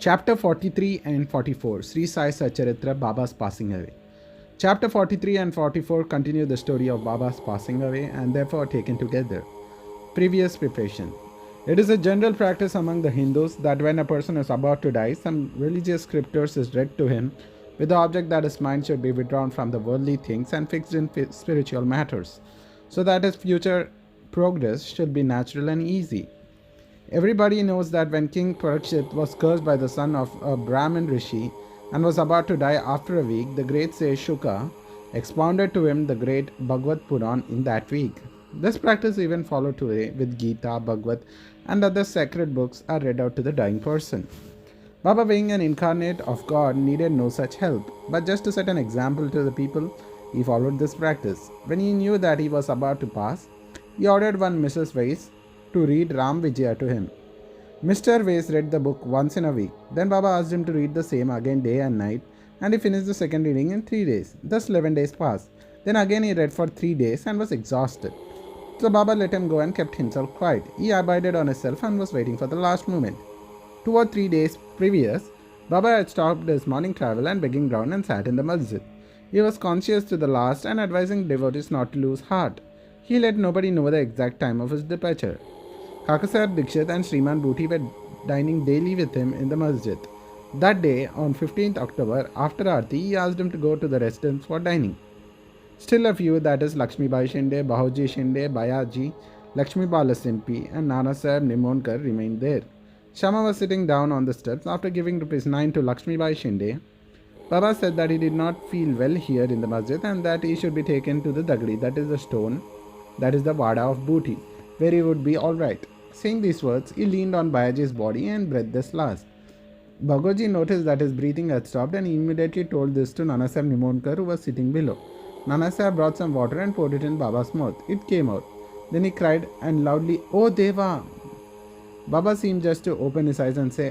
Chapter 43 and 44 Sri Sai Satcharitra Baba's passing away. Chapter 43 and 44 continue the story of Baba's passing away and therefore taken together. Previous preparation. It is a general practice among the Hindus that when a person is about to die, some religious scriptures is read to him with the object that his mind should be withdrawn from the worldly things and fixed in spiritual matters, so that his future progress should be natural and easy. Everybody knows that when King Parikshit was cursed by the son of a Brahmin rishi and was about to die after a week, the great sage Shuka expounded to him the great Bhagavad Puran in that week. This practice even followed today with Gita, Bhagavad, and other sacred books are read out to the dying person. Baba, being an incarnate of God, needed no such help, but just to set an example to the people, he followed this practice. When he knew that he was about to pass, he ordered one Mrs. Weiss to read Ram Vijaya to him. Mr. Weiss read the book once in a week. Then Baba asked him to read the same again day and night, and he finished the second reading in 3 days. Thus 11 days passed. Then again he read for 3 days and was exhausted. So Baba let him go and kept himself quiet. He abided on himself and was waiting for the last moment. 2 or 3 days previous, Baba had stopped his morning travel and begging ground and sat in the masjid. He was conscious to the last and advising devotees not to lose heart. He let nobody know the exact time of his departure. Kakasar Dikshit and Sriman Bhuti were dining daily with him in the masjid. That day, on 15th October, after Aarti, he asked him to go to the residence for dining. Still a few, that is Lakshmi Bai Shinde, Bahuji Shinde, Bayaji, Lakshmi Bala Simpi, and Nana Sahib Nimonkar remained there. Shama was sitting down on the steps after giving ₹9 to Lakshmi Bai Shinde. Baba said that he did not feel well here in the masjid and that he should be taken to the Dagdi, that is the stone, that is the Vada of Bhuti, where he would be alright. Saying these words, he leaned on Bayaji's body and breathed this last. Bhagoji noticed that his breathing had stopped and he immediately told this to Nana Sahib Nimonkar, who was sitting below. Nana Sahib brought some water and poured it in Baba's mouth. It came out. Then he cried and loudly, "Oh Deva!" Baba seemed just to open his eyes and say,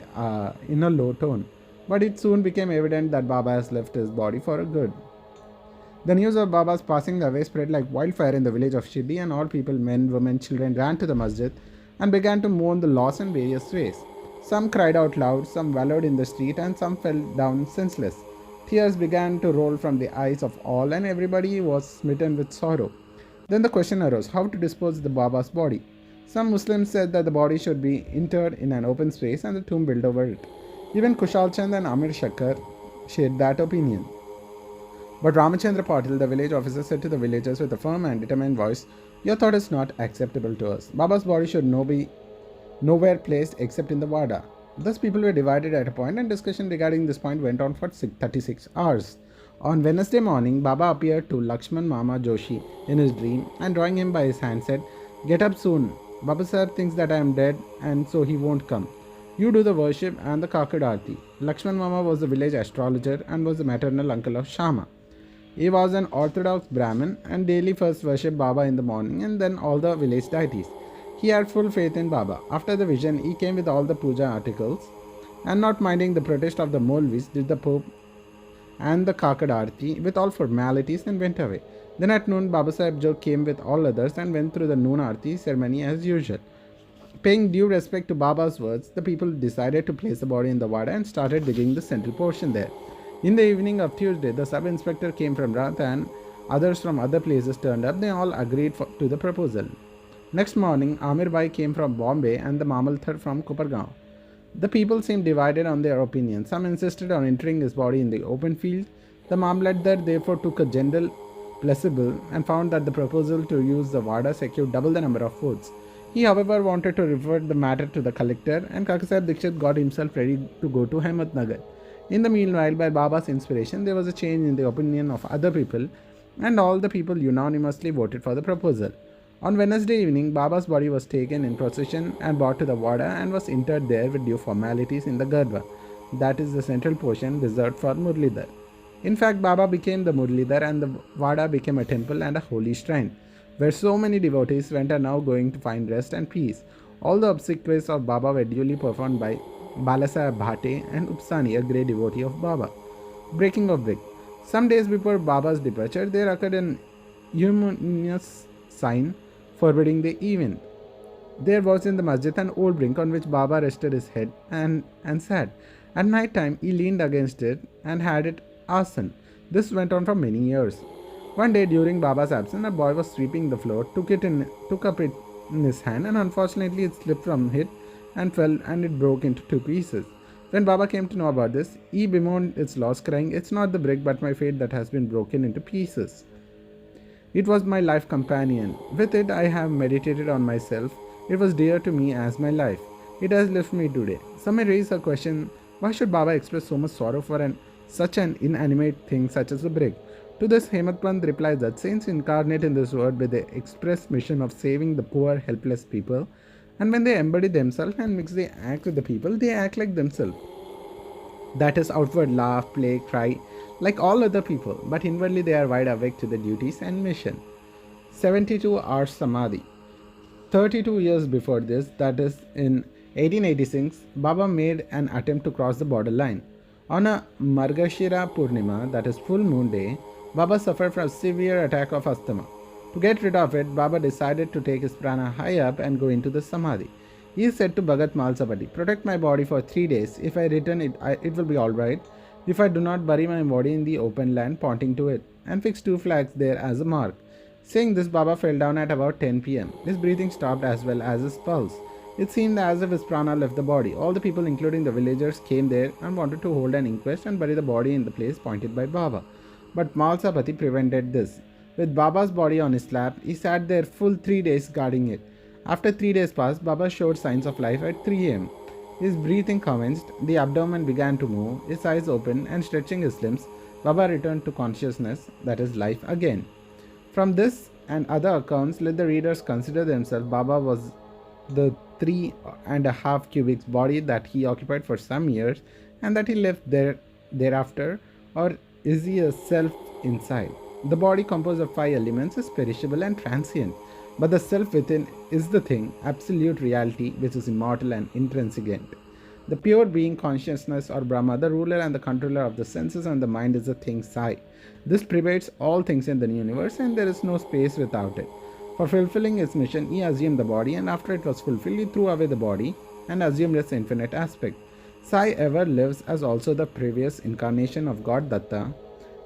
in a low tone. But it soon became evident that Baba has left his body for a good. The news of Baba's passing away spread like wildfire in the village of Shiddi, and all people, men, women, children ran to the masjid and began to mourn the loss in various ways. Some cried out loud, some wallowed in the street, and some fell down senseless. Tears began to roll from the eyes of all, and everybody was smitten with sorrow. Then the question arose, how to dispose of the Baba's body. Some Muslims said that the body should be interred in an open space and the tomb built over it. Even Kushal Chand and Amir Shakkar shared that opinion. But Ramachandra Patil, the village officer, said to the villagers with a firm and determined voice, "Your thought is not acceptable to us. Baba's body should be nowhere placed except in the Vada." Thus people were divided at a point, and discussion regarding this point went on for 36 hours. On Wednesday morning, Baba appeared to Lakshman Mama Joshi in his dream and drawing him by his hand said, "Get up soon. Baba sir thinks that I am dead and so he won't come. You do the worship and the Kakad Aarti." Lakshman Mama was the village astrologer and was the maternal uncle of Shama. He was an orthodox Brahmin and daily first worshipped Baba in the morning and then all the village deities. He had full faith in Baba. After the vision, he came with all the puja articles and not minding the protest of the Molvis, did the Pope and the Kakad Aarti with all formalities and went away. Then at noon, Baba Sahib Jog came with all others and went through the noon Aarti ceremony as usual. Paying due respect to Baba's words, the people decided to place the body in the Vada and started digging the central portion there. In the evening of Tuesday, the sub-inspector came from Rath and others from other places turned up. They all agreed to the proposal. Next morning, Amir Bhai came from Bombay and the Mamalthar from Kopargaon. The people seemed divided on their opinions. Some insisted on interring his body in the open field. The Mamlatdar therefore took a general plausible and found that the proposal to use the Vada secured double the number of votes. He, however, wanted to refer the matter to the collector, and Kakasar Dikshit got himself ready to go to Hemadnagar. In the meanwhile, by Baba's inspiration, there was a change in the opinion of other people, and all the people unanimously voted for the proposal. On Wednesday evening, Baba's body was taken in procession and brought to the Vada and was interred there with due formalities in the Garbha, that is the central portion reserved for Murlidhar. In fact, Baba became the Murlidhar and the Vada became a temple and a holy shrine, where so many devotees went are now going to find rest and peace. All the obsequies of Baba were duly performed by Balasaheb Bhate and Upsani, a great devotee of Baba. Breaking of brick. Some days before Baba's departure, there occurred an ominous sign forbidding the event. There was in the masjid an old brink on which Baba rested his head and sat. At night time, he leaned against it and had it asan. This went on for many years. One day during Baba's absence, a boy was sweeping the floor, took up it in his hand, and unfortunately it slipped from it and fell, and it broke into two pieces. When Baba came to know about this, he bemoaned its loss, crying, "It's not the brick but my fate that has been broken into pieces. It was my life companion. With it I have meditated on myself. It was dear to me as my life. It has left me today." Some may raise a question, why should Baba express so much sorrow for such an inanimate thing such as a brick? To this, Hemadpant replies that saints incarnate in this world with the express mission of saving the poor, helpless people, and when they embody themselves and mix the act with the people, they act like themselves. That is, outward laugh, play, cry, like all other people, but inwardly they are wide awake to the duties and mission. 72 hours Samadhi. 32 years before this, that is in 1886, Baba made an attempt to cross the borderline. On a Margashira Purnima, that is full moon day, Baba suffered from a severe attack of asthma. To get rid of it, Baba decided to take his prana high up and go into the Samadhi. He said to Bhagat Malsapati, "Protect my body for 3 days. If I return it will be alright. If I do not, bury my body in the open land, pointing to it, and fix 2 flags there as a mark." Saying this, Baba fell down at about 10 p.m. His breathing stopped as well as his pulse. It seemed as if his prana left the body. All the people, including the villagers, came there and wanted to hold an inquest and bury the body in the place pointed by Baba. But Malsapati prevented this. With Baba's body on his lap, he sat there full 3 days guarding it. After 3 days passed, Baba showed signs of life at 3 am. His breathing commenced, the abdomen began to move, his eyes opened, and stretching his limbs, Baba returned to consciousness, that is, life again. From this and other accounts, let the readers consider themselves Baba was the 3.5 cubic body that he occupied for some years and that he left there thereafter, or is he a self inside? The body composed of 5 elements is perishable and transient, but the self within is the thing, absolute reality, which is immortal and intransient. The pure being, consciousness or Brahma, the ruler and the controller of the senses and the mind, is the thing Sai. This pervades all things in the universe and there is no space without it. For fulfilling his mission, he assumed the body, and after it was fulfilled, he threw away the body and assumed its infinite aspect. Sai ever lives as also the previous incarnation of God Datta.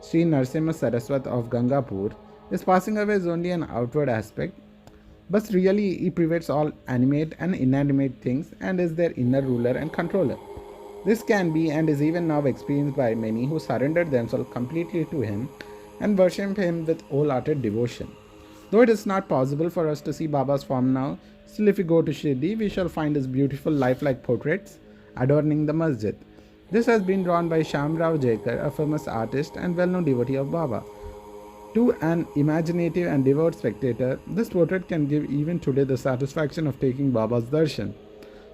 Sri Narasimha Saraswat of Gangapur. His passing away is only an outward aspect, but really he pervades all animate and inanimate things and is their inner ruler and controller. This can be and is even now experienced by many who surrendered themselves completely to him and worship him with wholehearted devotion. Though it is not possible for us to see Baba's form now, still if we go to Shirdi, we shall find his beautiful lifelike portraits adorning the masjid. This has been drawn by Shamrao Jaikar, a famous artist and well-known devotee of Baba. To an imaginative and devout spectator, this portrait can give even today the satisfaction of taking Baba's darshan.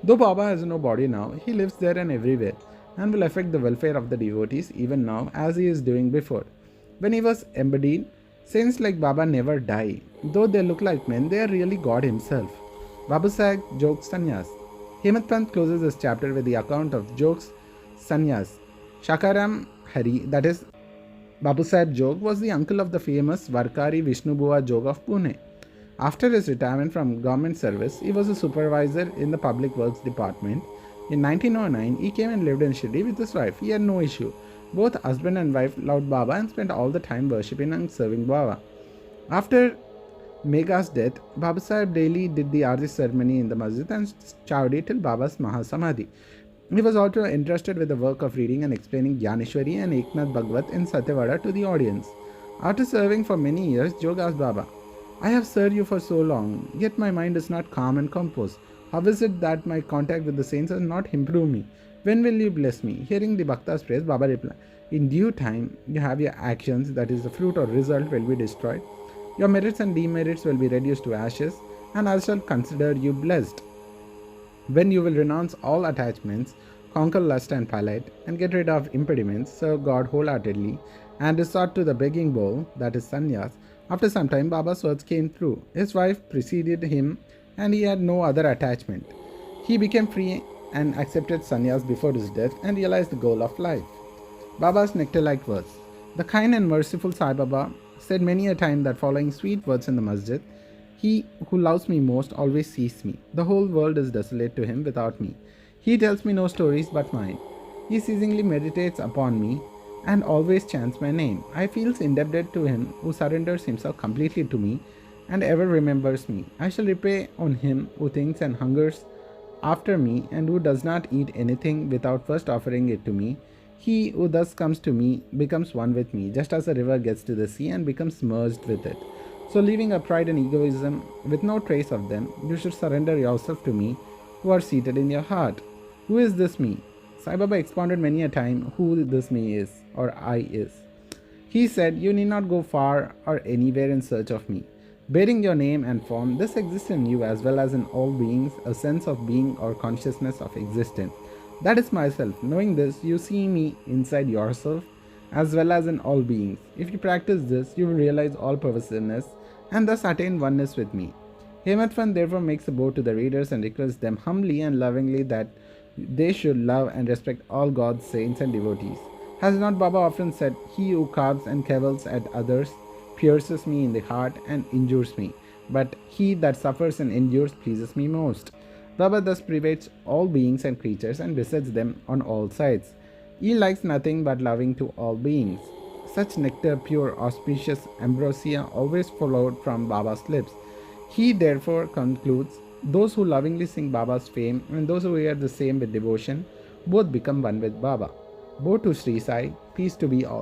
Though Baba has no body now, he lives there and everywhere and will affect the welfare of the devotees even now as he is doing before. When he was embodied, saints like Baba never die. Though they look like men, they are really God himself. Babasag Jokes Sannyas. Hemadpant closes this chapter with the account of Jokes Sannyas. Shakaram Hari, that is Babusaheb Jog, was the uncle of the famous Varkari Vishnubua Jog of Pune. After his retirement from government service, he was a supervisor in the Public Works Department. In 1909, he came and lived in Shirdi with his wife. He had no issue. Both husband and wife loved Baba and spent all the time worshipping and serving Baba. After Megha's death, Babasaheb daily did the Arti ceremony in the masjid and chowdi till Baba's Mahasamadhi. He was also entrusted with the work of reading and explaining Gyaneshwari and Eknath Bhagavat in Satyavada to the audience. After serving for many years, Jog asked Baba, "I have served you for so long, yet my mind is not calm and composed. How is it that my contact with the saints has not improved me? When will you bless me?" Hearing the Bhakta's praise, Baba replied, "In due time, you have your actions, that is, the fruit or result will be destroyed. Your merits and demerits will be reduced to ashes, and I shall consider you blessed. When you will renounce all attachments, conquer lust and palate, and get rid of impediments, serve God wholeheartedly, and resort to the begging bowl, that is sannyas." After some time, Baba's words came true. His wife preceded him, and he had no other attachment. He became free and accepted sannyas before his death and realized the goal of life. Baba's nectar-like words. The kind and merciful Sai Baba said many a time that following sweet words in the masjid, "He who loves me most always sees me. The whole world is desolate to him without me. He tells me no stories but mine. He ceasingly meditates upon me and always chants my name. I feel indebted to him who surrenders himself completely to me and ever remembers me. I shall repay on him who thinks and hungers after me and who does not eat anything without first offering it to me. He who thus comes to me becomes one with me, just as a river gets to the sea and becomes merged with it. So, leaving a pride and egoism with no trace of them, you should surrender yourself to me who are seated in your heart. Who is this me? Sai Baba expounded many a time who this me is, or I is. He said, "You need not go far or anywhere in search of me. Bearing your name and form, this exists in you as well as in all beings, a sense of being or consciousness of existence. That is myself. Knowing this, you see me inside yourself as well as in all beings. If you practice this, you will realize all pervasiveness and thus attain oneness with me." Hemadpant therefore makes a bow to the readers and requests them humbly and lovingly that they should love and respect all God's saints and devotees. Has not Baba often said, "He who carves and cavils at others pierces me in the heart and injures me, but he that suffers and endures pleases me most"? Baba thus pervades all beings and creatures and besets them on all sides. He likes nothing but loving to all beings. Such nectar, pure, auspicious ambrosia, always flowed from Baba's lips. He therefore concludes, those who lovingly sing Baba's fame and those who hear the same with devotion, both become one with Baba. Bow to Sri Sai, peace to be all.